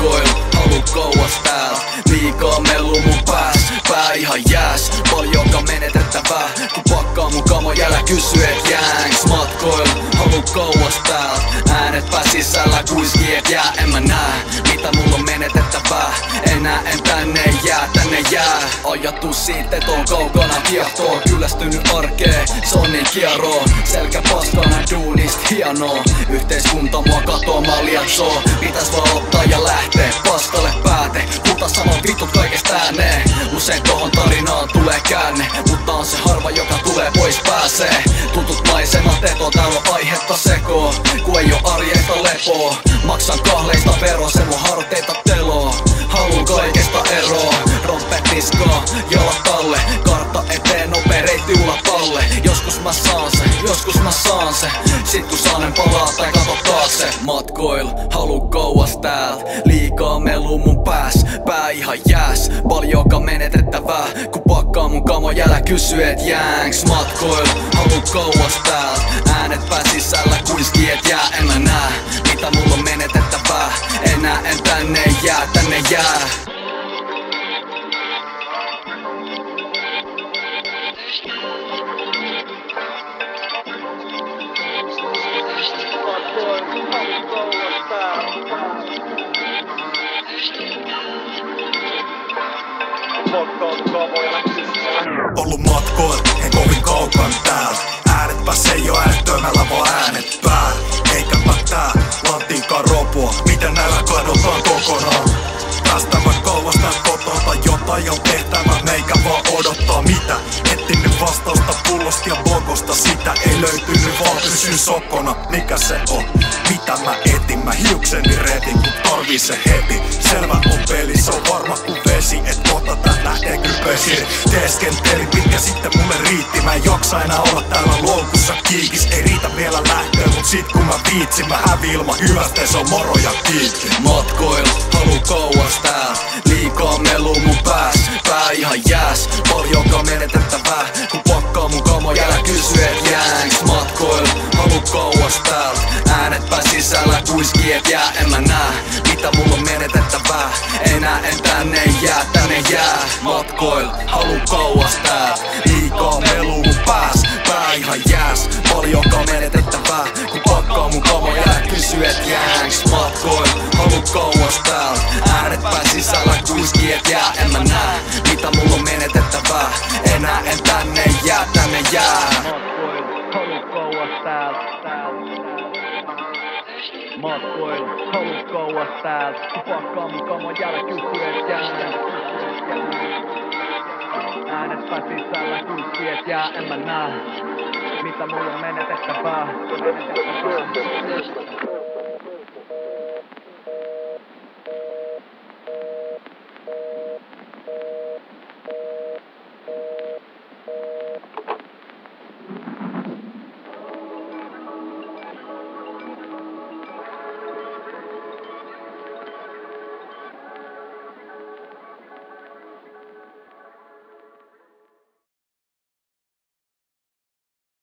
Matkoil, halu kauas täältä. Liikaa melu mun pääs, pää ihan jääs. Paljonka menetettävää, kun pakkaa mun kamoja, älä kysy et jääks. Matkoil, halu kauas täältä. Äänet pää sisällä kuiskii et jää. En mä näe, mitä mulla on menetettävää. Enää en tänne jää. Ajattu siitä, et on kaukana kiehtoa. Kyllästynyt arkeen, se on niin kieroo. Selkä paskana duunista hienoa. Yhteiskunta mua katoamaan lietsoo. Pitäis vaan ottaa ja lähtee paskalle pääte. Huta saman vitut kaikesta ääneen. Usein tohon tarinaan tulee käänne, mutta on se harva joka tulee pois pääsee. Tutut maisemat eto, täällä on aihetta sekoo. Ku ei oo arjesta lepoo. Maksan kahleista vero, se mun harteita teloo. Haluun kaikesta eroa. Rompet niskaa, jalat alle. Kartta eteen, nopee reitti ulapalle. Joskus mä saan se. Sit kun saanen palaa tai kato taakse. Matkoil, halu kauas täältä. Liikaa melu mun pääs, pää ihan jääs. Paljonka menetettävää, kun pakkaa mun kamoja, älä kysy et jääks. Matkoil, halu kauas täältä. Äänet pää sisällä kuiskii et jää. En mä näe, mitä mulla on menetettävää. Enää en tänne jää. Ollut matkoil, en kovin kaukan täällä. Äänet pääs ei oo äänettömällä, vaan äänet päällä. Eikä mä tää lantinkaan ropoa, miten näillä kadotaan kokonaan. Päästään mä kauas tää kotoa tai jotain on tehtävä, meikä vaan odottaa mitä. Ettinyt vastausta pullosta ja bokosta, sitä ei löytynyt, vaan pysyn sokkona. Mikä se on? Mitä mä etin? Mä hiukseni retin, kun tarvii se heti. Selvä on peli, se on varma kuin vesi, et kohta tät lähtee kypesiin. Teeskenteli pitkä sitten mulle riitti. Mä en jaksa enää olla täällä loukussa kiikis. Ei riitä vielä lähteä, mut sit kun mä viitsin, mä hävi ilman hyvästä, se on moro ja kiikki. Matkoil, halu kauas täältä. Liikaa melu mun pääs, pää ihan jääs. Paljonka menetettävää, kun pakkaa mun kamoja, älä kysy et jääks. Matkoil, halu kauas täältä. Äänet pää sisällä kuiskii et jää. En mä näe, mitä mulla on menetettävää. Enää en tänne jää. Matkoil, halu kauas täältä. Liikaa melu mun pääs, pää ihan jääs. Paljonka menetettävää, kun pakkaa mun kamoja, älä kysy et jääks. Matkoil, halu kauas täältä. Äänet pää sisällä kuiskii et jää. En mä näe, mitä mulla on menetettävää. Enää en tänne jää. Matkoil, halu kauas täältä. Matkoil, halu kauas täältä. Pakkaa mun kamoja, älä kysy et jää. Äänet pää sisällä kuiskii et jää. En mä näe, mitä mulla on menetettävää.